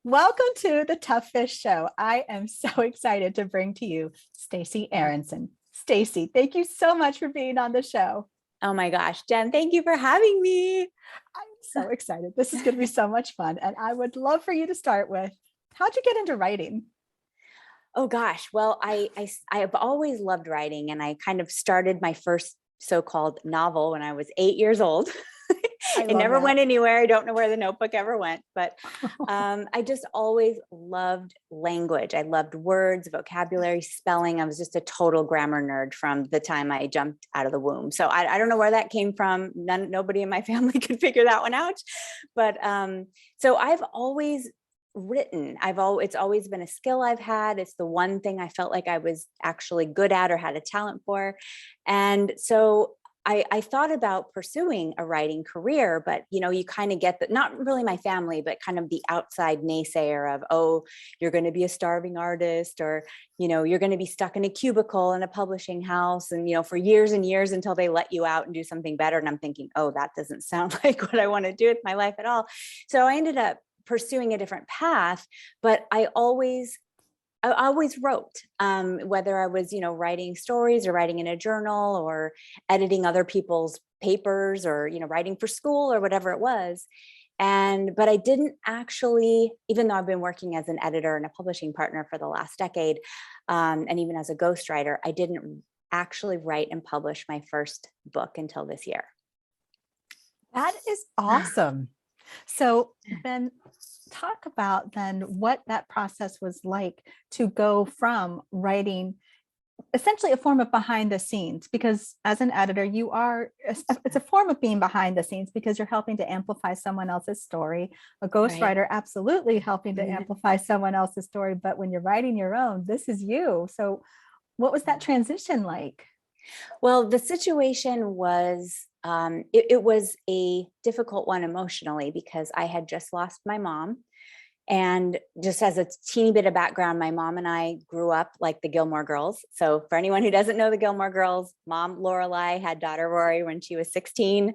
Welcome to the TufFish Show. I am so excited to bring to you Stacey Aaronson. Stacey, thank you so much for being on the show. Oh my gosh, Jen, thank you for having me. I'm so excited. This is going to be so much fun. And I would love for you to start with, how'd you get into writing? Oh gosh, well, I have always loved writing, and I kind of started my first so-called novel when I was 8 years old. I It love never that. went anywhere. I don't know where the notebook ever went, but I just always loved language. I loved words, vocabulary, spelling. I was just a total grammar nerd from the time I jumped out of the womb. So I don't know where that came from. Nobody in my family could figure that one out. But so I've always written. It's always been a skill I've had. It's the one thing I felt like I was actually good at or had a talent for. And so I thought about pursuing a writing career, but you kind of get that, not really my family, but kind of the outside naysayer of, oh, you're going to be a starving artist, or, you're going to be stuck in a cubicle in a publishing house. And, for years and years until they let you out and do something better. And I'm thinking, oh, that doesn't sound like what I want to do with my life at all. So I ended up pursuing a different path, but I always wrote, whether I was, writing stories or writing in a journal or editing other people's papers or, writing for school or whatever it was. But I didn't actually, even though I've been working as an editor and a publishing partner for the last decade, and even as a ghostwriter, I didn't actually write and publish my first book until this year. That is awesome. So then talk about then what that process was like to go from writing essentially a form of behind the scenes, because as an editor it's a form of being behind the scenes because you're helping to amplify someone else's story. A Right. ghostwriter absolutely helping to amplify someone else's story, but when you're writing your own, this is you. So what was that transition like? Well, the situation was, it was a difficult one emotionally because I had just lost my mom. And just as a teeny bit of background, my mom and I grew up like the Gilmore Girls. So for anyone who doesn't know the Gilmore Girls, mom Lorelai had daughter Rory when she was 16.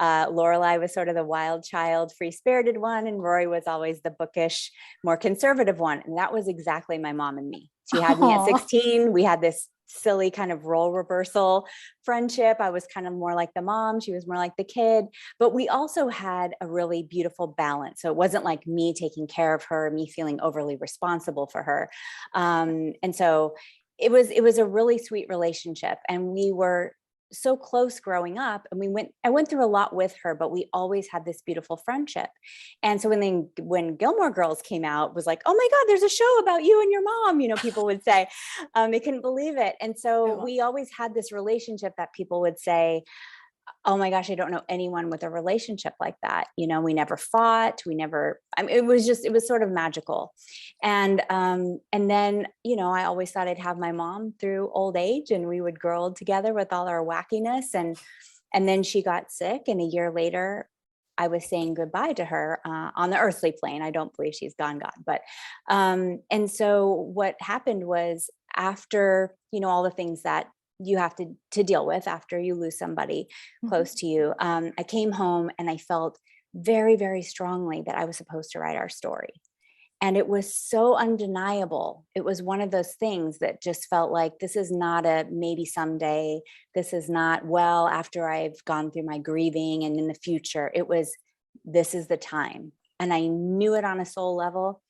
Lorelai was sort of the wild child, free-spirited one, and Rory was always the bookish, more conservative one. And that was exactly my mom and me. She had me at Oh, 16. We had this silly kind of role reversal friendship. I was kind of more like the mom. She was more like the kid. But we also had a really beautiful balance. So it wasn't like me taking care of her, me feeling overly responsible for her. And so it was a really sweet relationship. And we were so close growing up, and I went through a lot with her, but we always had this beautiful friendship. And so when Gilmore Girls came out, it was like, oh my God, there's a show about you and your mom, people would say. They couldn't believe it. And I so love we always had this relationship that people would say, oh my gosh, I don't know anyone with a relationship like that. We never fought. I mean, it was sort of magical. And then, I always thought I'd have my mom through old age and we would grow old together with all our wackiness. And then she got sick, and a year later, I was saying goodbye to her on the earthly plane. I don't believe she's gone, but, and so what happened was, after, all the things that you have to deal with after you lose somebody it. close to you. I came home and I felt very, very strongly that I was supposed to write our story. And it was so undeniable. It was one of those things that just felt like, this is not a maybe someday. This is not, well, after I've gone through my grieving and in the future. It was, this is the time. And I knew it on a soul level.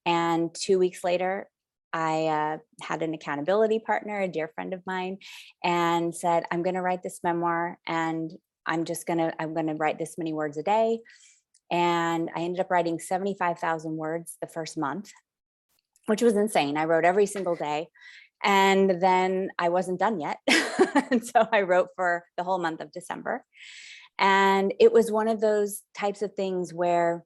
And 2 weeks later, I had an accountability partner, a dear friend of mine, and said, I'm going to write this memoir, and I'm going to write this many words a day. And I ended up writing 75,000 words the first month, which was insane. I wrote every single day. And then I wasn't done yet. And so I wrote for the whole month of December. And it was one of those types of things where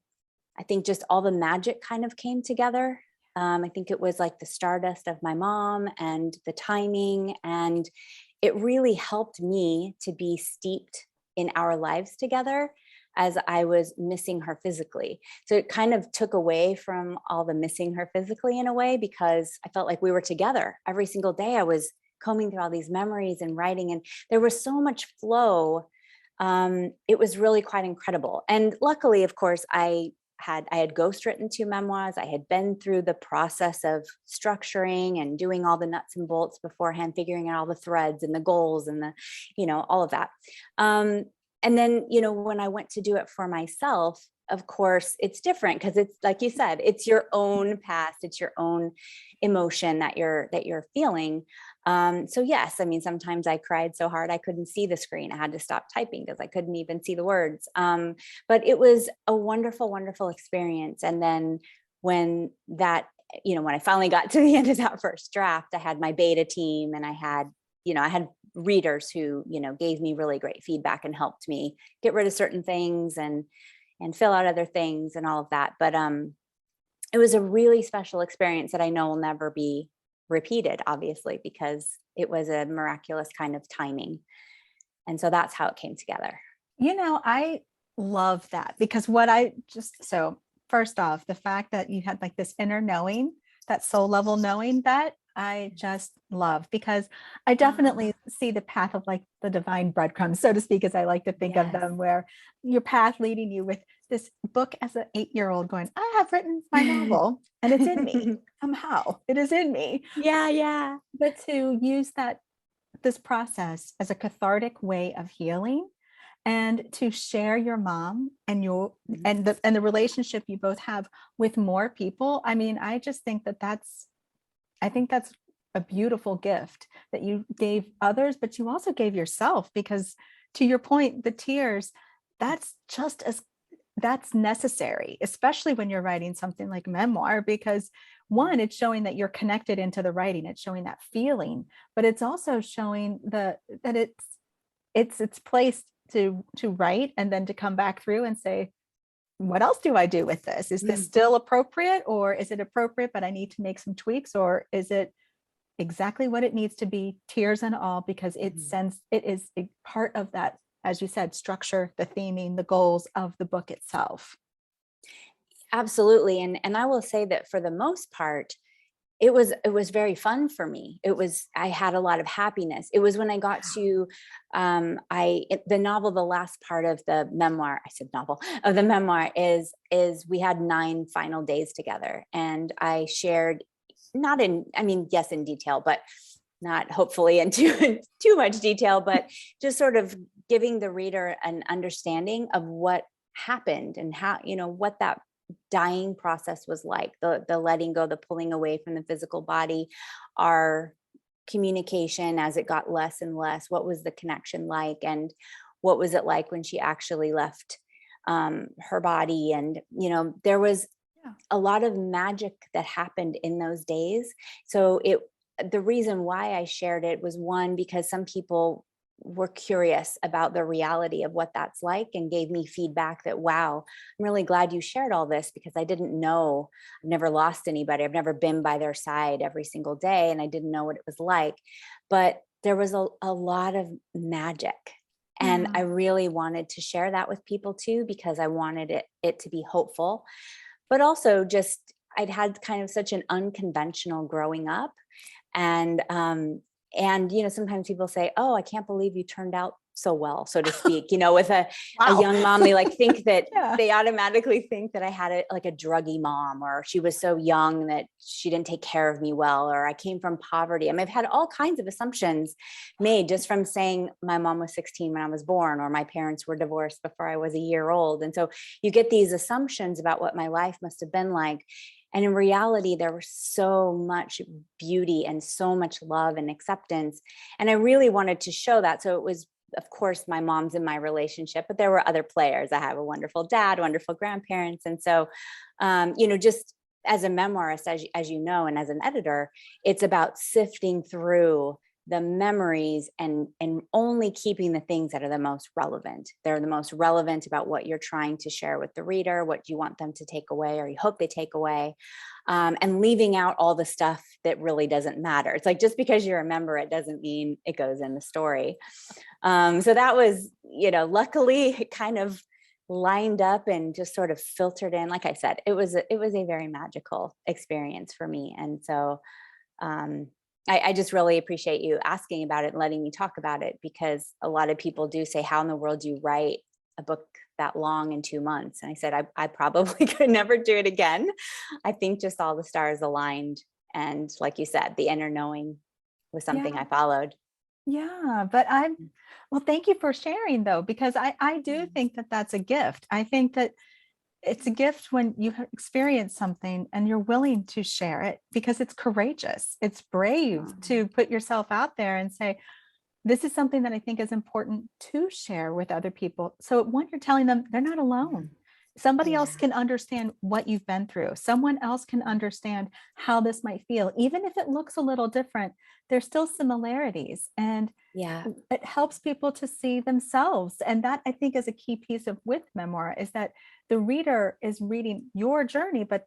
I think just all the magic kind of came together. I think it was like the stardust of my mom and the timing. And it really helped me to be steeped in our lives together as I was missing her physically. So it kind of took away from all the missing her physically in a way, because I felt like we were together every single day. I was combing through all these memories and writing, and there was so much flow. It was really quite incredible. And luckily, of course, I I had ghostwritten 2 memoirs. I had been through the process of structuring and doing all the nuts and bolts beforehand, figuring out all the threads and the goals and the, all of that. And then, when I went to do it for myself, of course, it's different because it's like you said, it's your own past, it's your own emotion that you're feeling. So yes, I mean, sometimes I cried so hard I couldn't see the screen. I had to stop typing because I couldn't even see the words. But it was a wonderful, wonderful experience. And then when when I finally got to the end of that first draft, I had my beta team and I had readers who, gave me really great feedback and helped me get rid of certain things and fill out other things and all of that. But it was a really special experience that I know will never be repeated, obviously, because it was a miraculous kind of timing. And so that's how it came together. I love that because so first off, the fact that you had like this inner knowing, that soul level knowing, that I just love, because I definitely see the path of like the divine breadcrumbs, so to speak, as I like to think of them, where your path leading you with this book as an 8-year-old going, I have written my novel and it's in me. Somehow it is in me. Yeah. But to use this process as a cathartic way of healing and to share your mom and the relationship you both have with more people. I mean, I just think that's a beautiful gift that you gave others, but you also gave yourself, because to your point, the tears, that's necessary, especially when you're writing something like memoir, because one, it's showing that you're connected into the writing, it's showing that feeling, but it's also showing that it's place to write and then to come back through and say, what else do I do with this? Is this still appropriate, or is it appropriate, but I need to make some tweaks, or is it exactly what it needs to be, tears and all, because it is a part of that, as you said, structure, the theming, the goals of the book itself. Absolutely. And I will say that for the most part, it was very fun for me. I had a lot of happiness. It was when I got to the novel, the last part of the memoir, I said novel, of the memoir is we had 9 final days together, and I shared, yes, in detail, but not hopefully in too much detail, but just sort of giving the reader an understanding of what happened and how, what that dying process was like, the letting go, the pulling away from the physical body, our communication as it got less and less, what was the connection like, and what was it like when she actually left her body. And there was a lot of magic that happened in those days. So the reason why I shared it was, one, because some people were curious about the reality of what that's like and gave me feedback that, wow, I'm really glad you shared all this, because I didn't know, I've never lost anybody. I've never been by their side every single day, and I didn't know what it was like. But there was a lot of magic. And I really wanted to share that with people too, because I wanted it to be hopeful, but also just, I'd had kind of such an unconventional growing up. And sometimes people say, oh, I can't believe you turned out so well, so to speak, with a young mom. They like think that they automatically think that I had a druggy mom, or she was so young that she didn't take care of me well, or I came from poverty. I mean, I've had all kinds of assumptions made just from saying my mom was 16 when I was born, or my parents were divorced before I was a year old. And so you get these assumptions about what my life must have been like. And in reality, there was so much beauty and so much love and acceptance. And I really wanted to show that. So it was, of course, my mom's in my relationship, but there were other players. I have a wonderful dad, wonderful grandparents. And so, just as a memoirist, as you know, and as an editor, it's about sifting through the memories and only keeping the things that are the most relevant. They're the most relevant about what you're trying to share with the reader, what you want them to take away, or you hope they take away, and leaving out all the stuff that really doesn't matter. It's like, just because you remember it doesn't mean it goes in the story. So that was, luckily it kind of lined up and just sort of filtered in. Like I said, it was a very magical experience for me. And so, I just really appreciate you asking about it and letting me talk about it, because a lot of people do say, how in the world do you write a book that long in 2 months. And I said, I probably could never do it again. I think just all the stars aligned. And like you said, the inner knowing was something Yeah. I followed. Yeah. But well, thank you for sharing though, because I do think that that's a gift. I think that it's a gift when you have experienced something and you're willing to share it because it's courageous. It's brave to put yourself out there and say, this is something that I think is important to share with other people. So one, you're telling them they're not alone. Somebody Yeah. else can understand what you've been through. Someone else can understand how this might feel. Even if it looks a little different, there's still similarities. And Yeah. it helps people to see themselves. And that I think is a key piece of with memoir is that the reader is reading your journey, but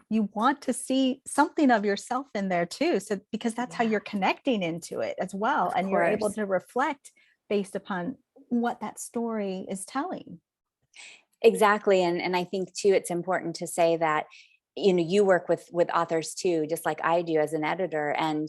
you want to see something of yourself in there too. So because that's how Yeah. you're connecting into it as well. Of And you're able course. to reflect based upon what that story is telling. Exactly. And I think too, it's important to say that, you work with authors too, just like I do as an editor. And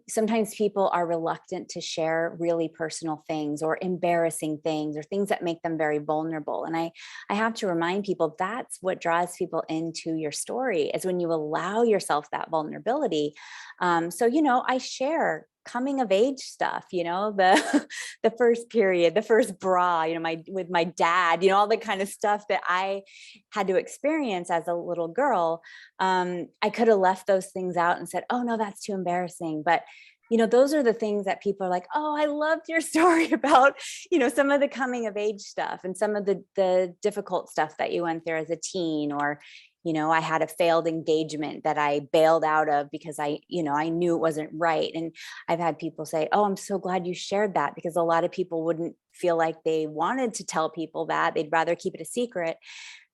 sometimes people are reluctant to share really personal things or embarrassing things or things that make them very vulnerable. And I have to remind people that's what draws people into your story is when you allow yourself that vulnerability. So, I share coming of age stuff, the the first period, the first bra, with my dad, all the kind of stuff that I had to experience as a little girl. I could have left those things out and said, oh no, that's too embarrassing. But those are the things that people are like, oh, I loved your story about, some of the coming of age stuff and some of the difficult stuff that you went through as a teen, or, I had a failed engagement that I bailed out of because I knew it wasn't right. And I've had people say, oh, I'm so glad you shared that, because a lot of people wouldn't feel like they wanted to tell people that. They'd rather keep it a secret.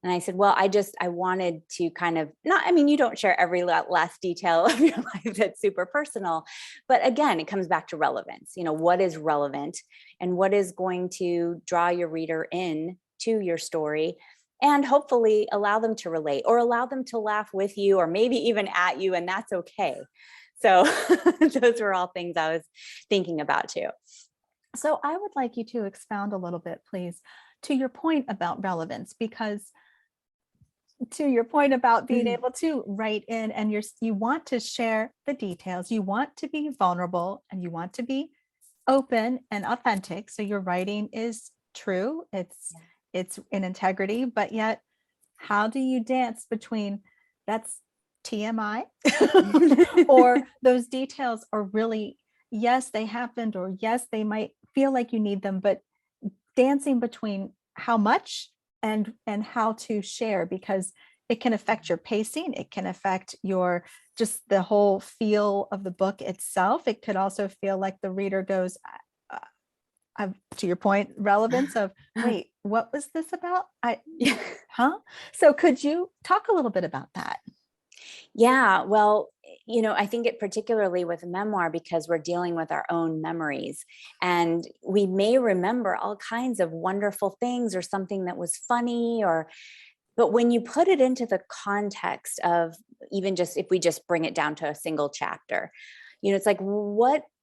And I said, well, I wanted to kind of you don't share every last detail of your life that's super personal. But again, it comes back to relevance. What is relevant and what is going to draw your reader in to your story, and hopefully allow them to relate or allow them to laugh with you or maybe even at you. And that's okay. So those were all things I was thinking about too. So I would like you to expound a little bit, please, to your point about relevance, because to your point about being Mhm. able to write in and you want to share the details, you want to be vulnerable and you want to be open and authentic. So your writing is true, it's in integrity, but yet how do you dance between that's TMI or those details are really, yes, they happened, or yes, they might feel like you need them, but dancing between how much and how to share, because it can affect your pacing, it can affect your just the whole feel of the book itself. It could also feel like the reader goes to your point, relevance of wait, what was this about? Yeah. Huh? So could you talk a little bit about that? Yeah, well, I think it particularly with a memoir because we're dealing with our own memories, and we may remember all kinds of wonderful things or something that was funny, but when you put it into the context of even just if we just bring it down to a single chapter, it's like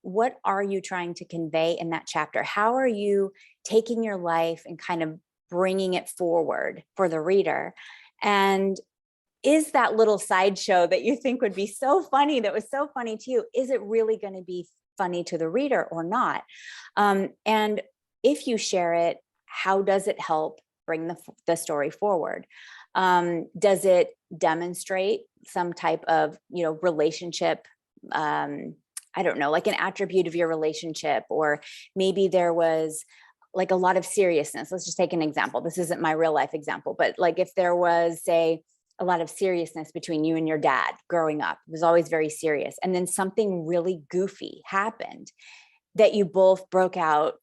what are you trying to convey in that chapter? How are you taking your life and kind of bringing it forward for the reader? And is that little sideshow that you think would be so funny, that was so funny to you, is it really going to be funny to the reader or not? And if you share it, how does it help bring the story forward? Does it demonstrate some type of, relationship? I don't know, like an attribute of your relationship, or maybe there was like a lot of seriousness. Let's just take an example. This isn't my real life example, but like if there was, say, a lot of seriousness between you and your dad growing up, it was always very serious. And then something really goofy happened that you both broke out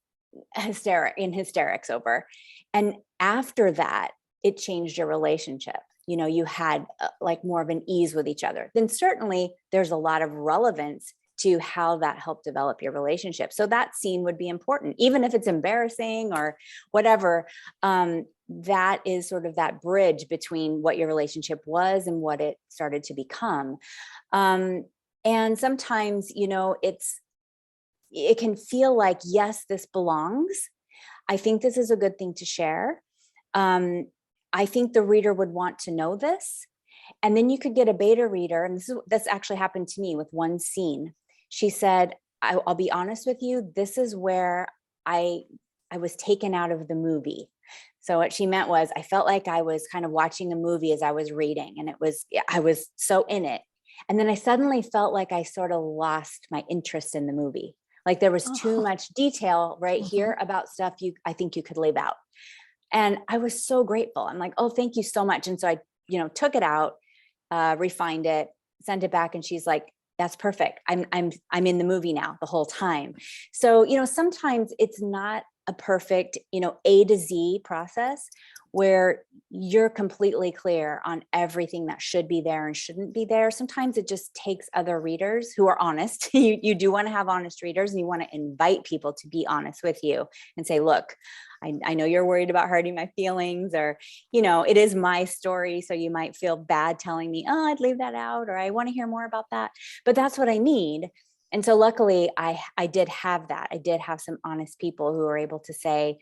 hysterics over. And after that, it changed your relationship. You had like more of an ease with each other. Then certainly there's a lot of relevance to how that helped develop your relationship. So that scene would be important, even if it's embarrassing or whatever. That is sort of that bridge between what your relationship was and what it started to become. And sometimes, it can feel like, yes, this belongs. I think this is a good thing to share. I think the reader would want to know this. And then you could get a beta reader. And this actually happened to me with one scene. She said, I'll be honest with you, this is where I was taken out of the movie. So what she meant was I felt like I was kind of watching a movie as I was reading, and I was so in it. And then I suddenly felt like I sort of lost my interest in the movie. Like there was too much detail right here about stuff I think you could leave out. And I was so grateful. I'm like, oh, thank you so much. And so I, took it out, refined it, sent it back. And she's like, that's perfect. I'm in the movie now the whole time. So, sometimes it's not a perfect, A to Z process where you're completely clear on everything that should be there and shouldn't be there. Sometimes it just takes other readers who are honest. You do want to have honest readers, and you want to invite people to be honest with you and say, look, I know you're worried about hurting my feelings, or, it is my story. So you might feel bad telling me, oh, I'd leave that out, or I want to hear more about that. But that's what I need. And so luckily I did have that. I did have some honest people who were able to say,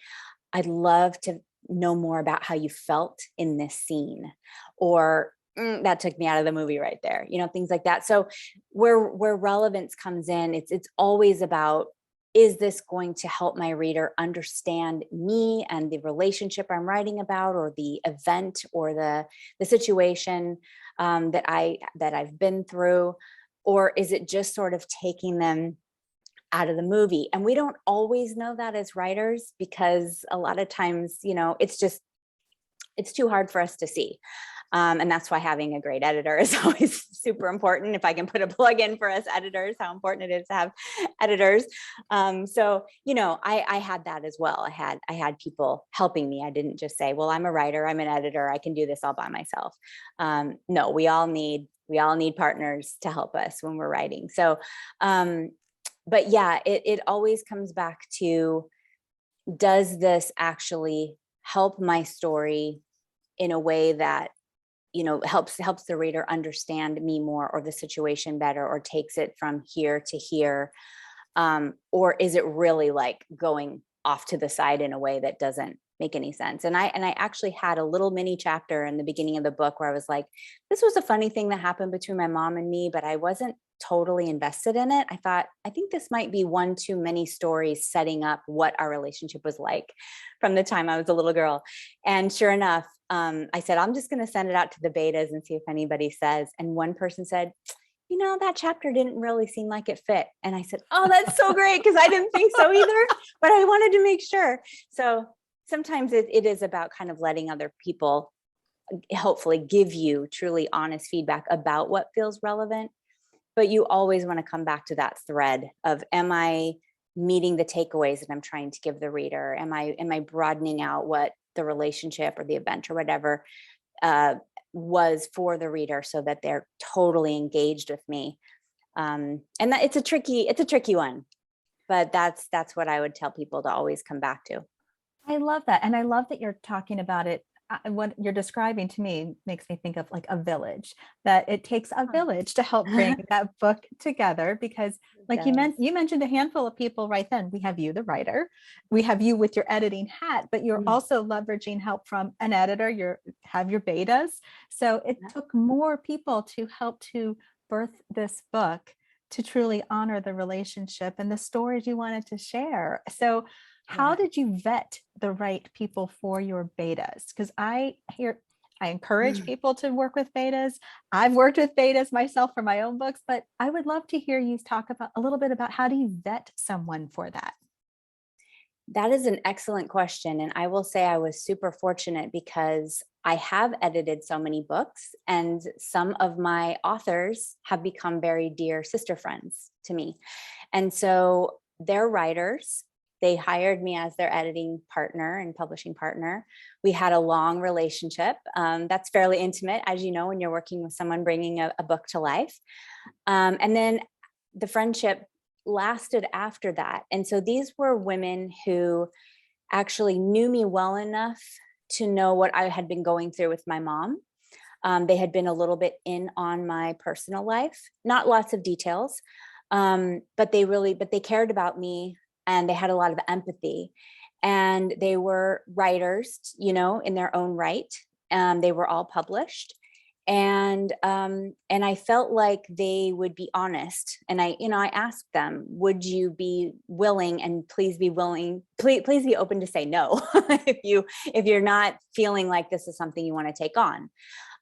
I'd love to know more about how you felt in this scene, or that took me out of the movie right there, things like that. So where relevance comes in, it's always about, is this going to help my reader understand me and the relationship I'm writing about, or the event, or the situation that I've been through? Or is it just sort of taking them out of the movie? And we don't always know that as writers, because a lot of times, it's too hard for us to see. And that's why having a great editor is always super important. If I can put a plug in for us editors, how important it is to have editors. So, I had that as well. I had people helping me. I didn't just say, well, I'm a writer, I'm an editor, I can do this all by myself. No, we all need partners to help us when we're writing. So, but yeah, it always comes back to, does this actually help my story in a way that, helps the reader understand me more, or the situation better, or takes it from here to here? Or is it really like going off to the side in a way that doesn't make any sense? And I actually had a little mini chapter in the beginning of the book where I was like, this was a funny thing that happened between my mom and me, but I wasn't totally invested in it. I thought, I think this might be one too many stories setting up what our relationship was like from the time I was a little girl. And sure enough, I said, I'm just going to send it out to the betas and see if anybody says. And one person said, that chapter didn't really seem like it fit. And I said, oh, that's so great, because I didn't think so either, but I wanted to make sure. So sometimes it is about kind of letting other people hopefully give you truly honest feedback about what feels relevant. But you always want to come back to that thread of, am I meeting the takeaways that I'm trying to give the reader? Am I broadening out what the relationship or the event or whatever was for the reader, so that they're totally engaged with me? And that it's a tricky one, but that's what I would tell people to always come back to. I love that. And I love that you're talking about it. What you're describing to me makes me think of like a village, that it takes a village to help bring that book together. Because like you mentioned a handful of people right then. We have you, the writer, we have you with your editing hat, but you're also leveraging help from an editor, you have your betas. So it took more people to help to birth this book, to truly honor the relationship and the stories you wanted to share. So how did you vet the right people for your betas? Because I encourage people to work with betas. I've worked with betas myself for my own books, but I would love to hear you talk about a little bit about, how do you vet someone for that? That is an excellent question. And I will say I was super fortunate, because I have edited so many books, and some of my authors have become very dear sister friends to me. And so they're writers. They hired me as their editing partner and publishing partner. We had a long relationship. That's fairly intimate, as you know, when you're working with someone bringing a book to life. And then the friendship lasted after that. And so these were women who actually knew me well enough to know what I had been going through with my mom. They had been a little bit in on my personal life, not lots of details, but they cared about me, and they had a lot of empathy. and they were writers, in their own right. They were all published. And I felt like they would be honest. And I asked them, would you be willing, and please be open to say no if you're not feeling like this is something you want to take on.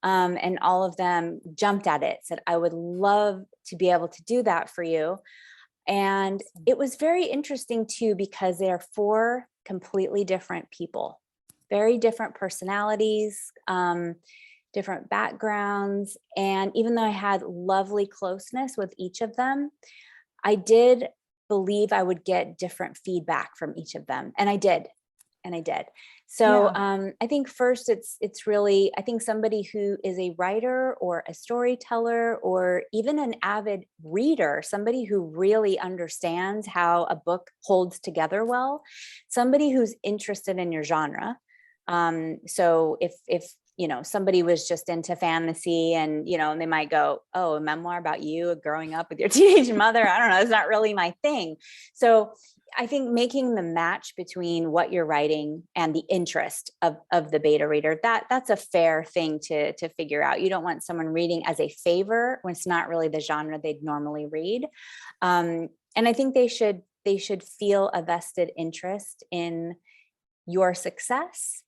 And all of them jumped at it, said, I would love to be able to do that for you. And it was very interesting too, because they are 4 completely different people, very different personalities, different backgrounds. And even though I had lovely closeness with each of them, I did believe I would get different feedback from each of them. And I did. So I think first it's really, I think somebody who is a writer or a storyteller or even an avid reader, somebody who really understands how a book holds together well, somebody who's interested in your genre. So if somebody was just into fantasy and they might go, oh, a memoir about you growing up with your teenage mother, I don't know, it's not really my thing. So I think making the match between what you're writing and the interest of the beta reader, that's a fair thing to figure out. You don't want someone reading as a favor when it's not really the genre they'd normally read. And I think they should feel a vested interest in your success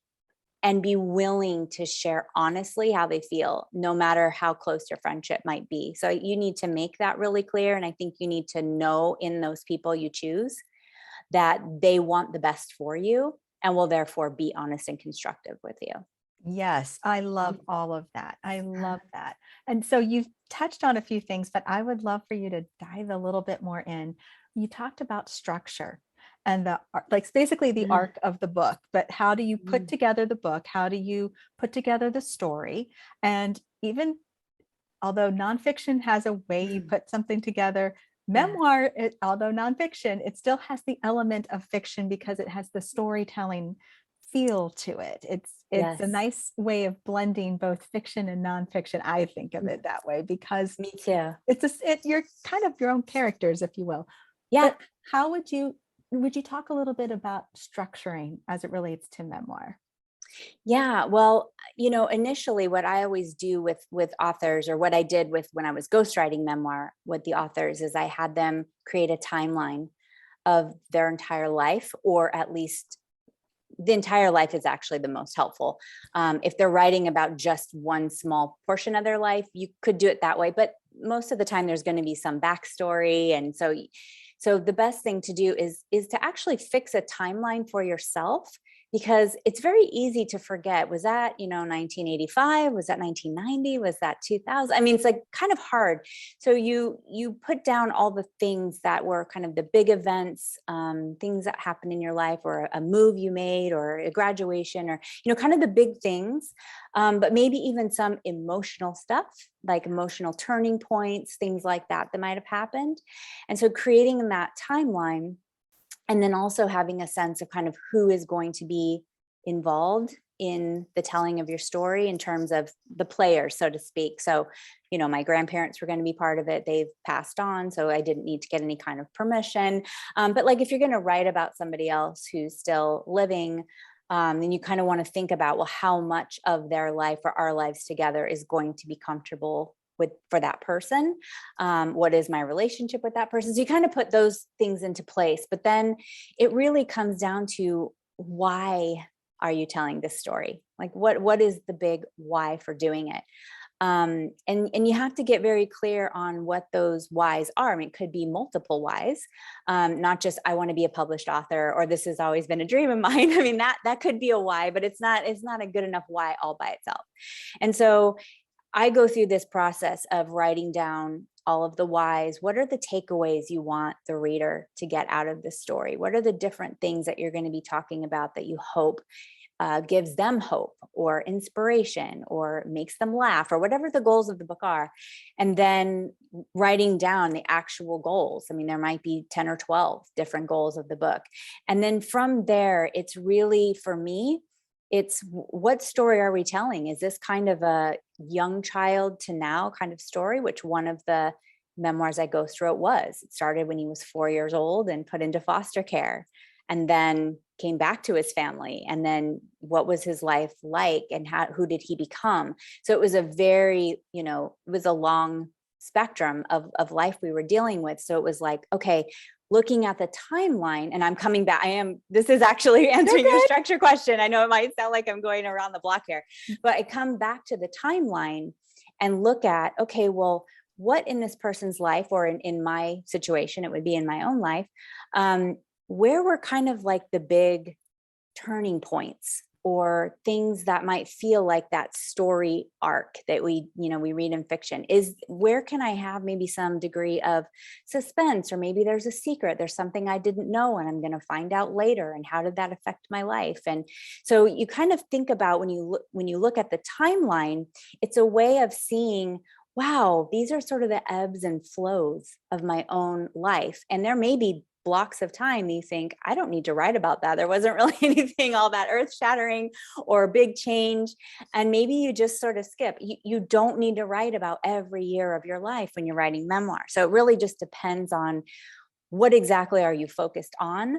and be willing to share honestly how they feel, no matter how close your friendship might be. So you need to make that really clear. And I think you need to know in those people you choose that they want the best for you and will therefore be honest and constructive with you. Yes, I love all of that. I love that. And so you've touched on a few things, but I would love for you to dive a little bit more in. You talked about structure and basically the arc of the book, but how do you put together the book? How do you put together the story? And even although nonfiction has a way you put something together, memoir, although nonfiction, it still has the element of fiction because it has the storytelling feel to it. It's a nice way of blending both fiction and nonfiction. I think of it that way because me too. You're kind of your own characters, if you will. Yeah. But how would you talk a little bit about structuring as it relates to memoir? Yeah, well, initially what I always do with authors, or what I did with when I was ghostwriting memoir with the authors, is I had them create a timeline of their entire life, or at least the entire life is actually the most helpful. If they're writing about just one small portion of their life, you could do it that way, but most of the time there's going to be some backstory. And so the best thing to do is to actually fix a timeline for yourself, because it's very easy to forget. Was that, 1985? Was that 1990? Was that 2000? I mean, it's like kind of hard. So you put down all the things that were kind of the big events, things that happened in your life, or a move you made, or a graduation, or, kind of the big things, but maybe even some emotional stuff, like emotional turning points, things like that might have happened. And so creating that timeline, and then also having a sense of kind of who is going to be involved in the telling of your story in terms of the players, so to speak. So, my grandparents were going to be part of it. They've passed on, so I didn't need to get any kind of permission. But like, if you're going to write about somebody else who's still living, then you kind of want to think about, well, how much of their life or our lives together is going to be comfortable for that person? What is my relationship with that person? So you kind of put those things into place, but then it really comes down to, why are you telling this story? Like, what is the big why for doing it? And you have to get very clear on what those whys are. I mean, it could be multiple whys, not just I want to be a published author, or this has always been a dream of mine. I mean, that could be a why, but it's not a good enough why all by itself. And so I go through this process of writing down all of the whys. What are the takeaways you want the reader to get out of this story? What are the different things that you're going to be talking about that you hope gives them hope or inspiration or makes them laugh, or whatever the goals of the book are? And then writing down the actual goals. I mean, there might be 10 or 12 different goals of the book. And then from there, it's really, for me, it's what story are we telling? Is this kind of a young child to now kind of story, which one of the memoirs I ghost wrote was. It started when he was 4 years old and put into foster care. and then came back to his family, and then what was his life like, and who did he become? So it was a very, it was a long spectrum of life we were dealing with. So it was like, okay, looking at the timeline, and I'm coming back. This is actually answering your structure question. I know it might sound like I'm going around the block here, but I come back to the timeline and look at, okay, well, what in this person's life, or in my situation, it would be in my own life, where were kind of like the big turning points, or things that might feel like that story arc that we read in fiction? Is where can I have maybe some degree of suspense, or maybe there's a secret, there's something I didn't know and I'm going to find out later, and how did that affect my life? And so you kind of think about, when you look at the timeline, it's a way of seeing, wow, these are sort of the ebbs and flows of my own life. And there may be blocks of time you think, I don't need to write about that. There wasn't really anything all that earth shattering or big change. And maybe you just sort of skip. You don't need to write about every year of your life when you're writing memoir. So it really just depends on what exactly are you focused on,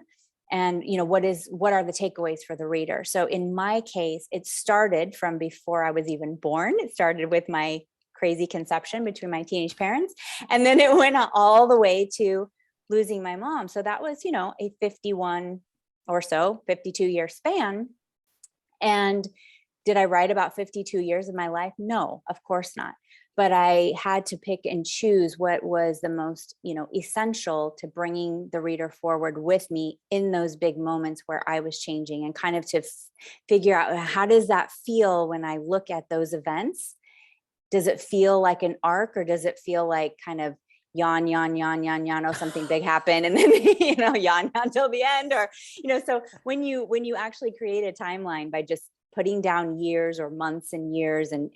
and what are the takeaways for the reader. So in my case, it started from before I was even born. It started with my crazy conception between my teenage parents, and then it went all the way to losing my mom. So that was, a 52 year span. And did I write about 52 years of my life? No, of course not. But I had to pick and choose what was the most, essential to bringing the reader forward with me in those big moments where I was changing, and kind of to figure out, how does that feel when I look at those events? Does it feel like an arc, or does it feel like kind of yawn, yawn, yawn, yawn, yawn, oh, something big happened, and then, yawn, yawn till the end? Or, so when you actually create a timeline by just putting down years or months and years, and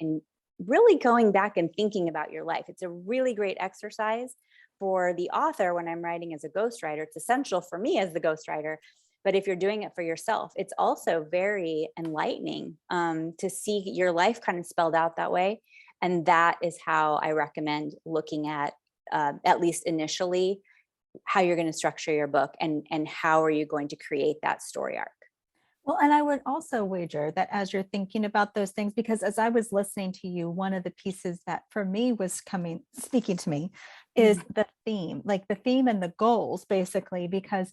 really going back and thinking about your life, it's a really great exercise for the author. When I'm writing as a ghostwriter, it's essential for me as the ghostwriter. But if you're doing it for yourself, it's also very enlightening to see your life kind of spelled out that way. And that is how I recommend looking at least initially, how you're going to structure your book, and how are you going to create that story arc. Well, and I would also wager that as you're thinking about those things, because as I was listening to you, one of the pieces that for me was speaking to me is the theme, like the theme and the goals, basically, because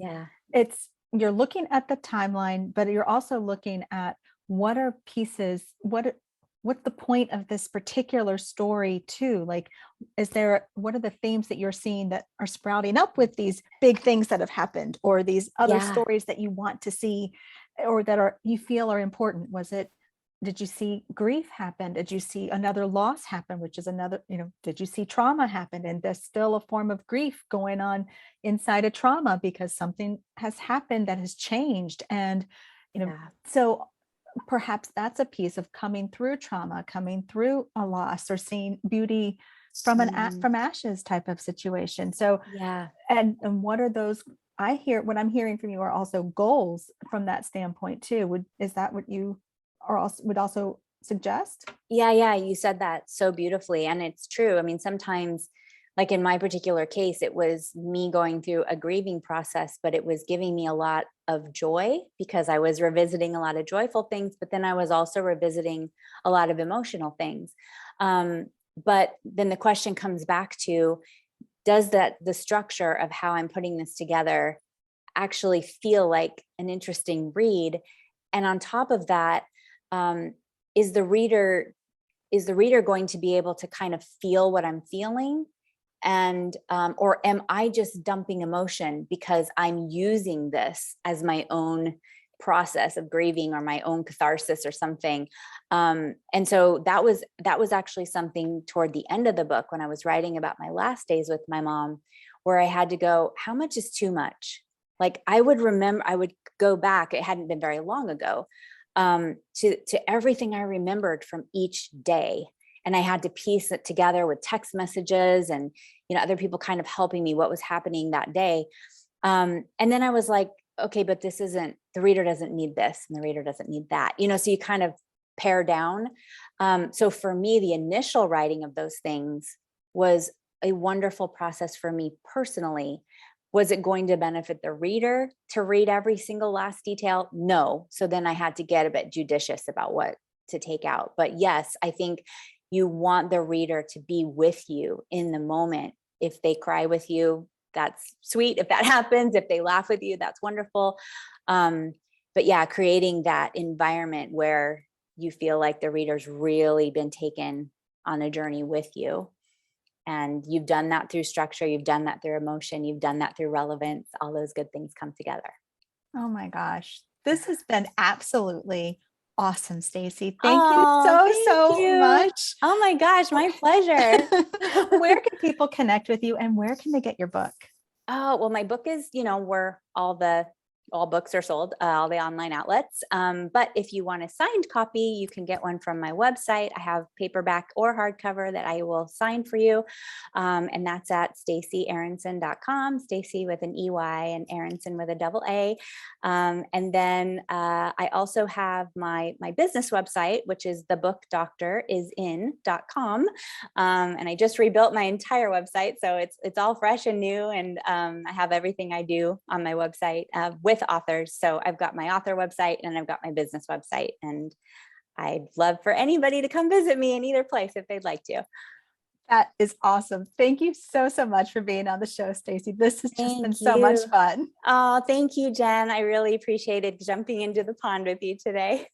you're looking at the timeline, but you're also looking at what are pieces, what's the point of this particular story too? Like, what are the themes that you're seeing that are sprouting up with these big things that have happened, or these other stories that you want to see, or that you feel are important? Did you see grief happen? Did you see another loss happen, which is another, did you see trauma happen? And there's still a form of grief going on inside a trauma because something has happened that has changed. And, so perhaps that's a piece of coming through trauma, coming through a loss, or seeing beauty from from ashes type of situation. So, and what are those? What I'm hearing from you are also goals from that standpoint too. Is that what you would also suggest? Yeah, you said that so beautifully, and it's true. I mean, sometimes, like in my particular case, it was me going through a grieving process, but it was giving me a lot of joy because I was revisiting a lot of joyful things, but then I was also revisiting a lot of emotional things. But then the question comes back to, does the structure of how I'm putting this together actually feel like an interesting read? And on top of that, is the reader going to be able to kind of feel what I'm feeling? And or am I just dumping emotion because I'm using this as my own process of grieving, or my own catharsis or something? And so that was actually something toward the end of the book, when I was writing about my last days with my mom, where I had to go, how much is too much? Like I would go back, it hadn't been very long ago, to everything I remembered from each day. And I had to piece it together with text messages and, other people kind of helping me what was happening that day. And then I was like, okay, but the reader doesn't need this, and the reader doesn't need that, so you kind of pare down. So for me, the initial writing of those things was a wonderful process for me personally. Was it going to benefit the reader to read every single last detail? No. So then I had to get a bit judicious about what to take out. But yes, I think you want the reader to be with you in the moment. If they cry with you, that's sweet. If that happens, if they laugh with you, that's wonderful. But yeah, creating that environment where you feel like the reader's really been taken on a journey with you. And you've done that through structure, you've done that through emotion, you've done that through relevance. All those good things come together. Oh my gosh. This has been absolutely awesome, Stacey. Thank you Oh, so, thank so you. much. Oh my gosh, my pleasure. Where can people connect with you and where can they get your book? Oh, well, my book is, where all books are sold, all the online outlets. But if you want a signed copy, you can get one from my website. I have paperback or hardcover that I will sign for you. And that's at staceyaaronson.com, Stacey with an EY and Aaronson with a double A. And then I also have my business website, which is thebookdoctorisin.com. And I just rebuilt my entire website. So it's all fresh and new. And I have everything I do on my website with authors. So I've got my author website and I've got my business website, and I'd love for anybody to come visit me in either place if they'd like to. That is awesome. Thank you so, so much for being on the show, Stacey. This has just been Thank so much you. fun. Oh, thank you, Jen. I really appreciated jumping into the pond with you today.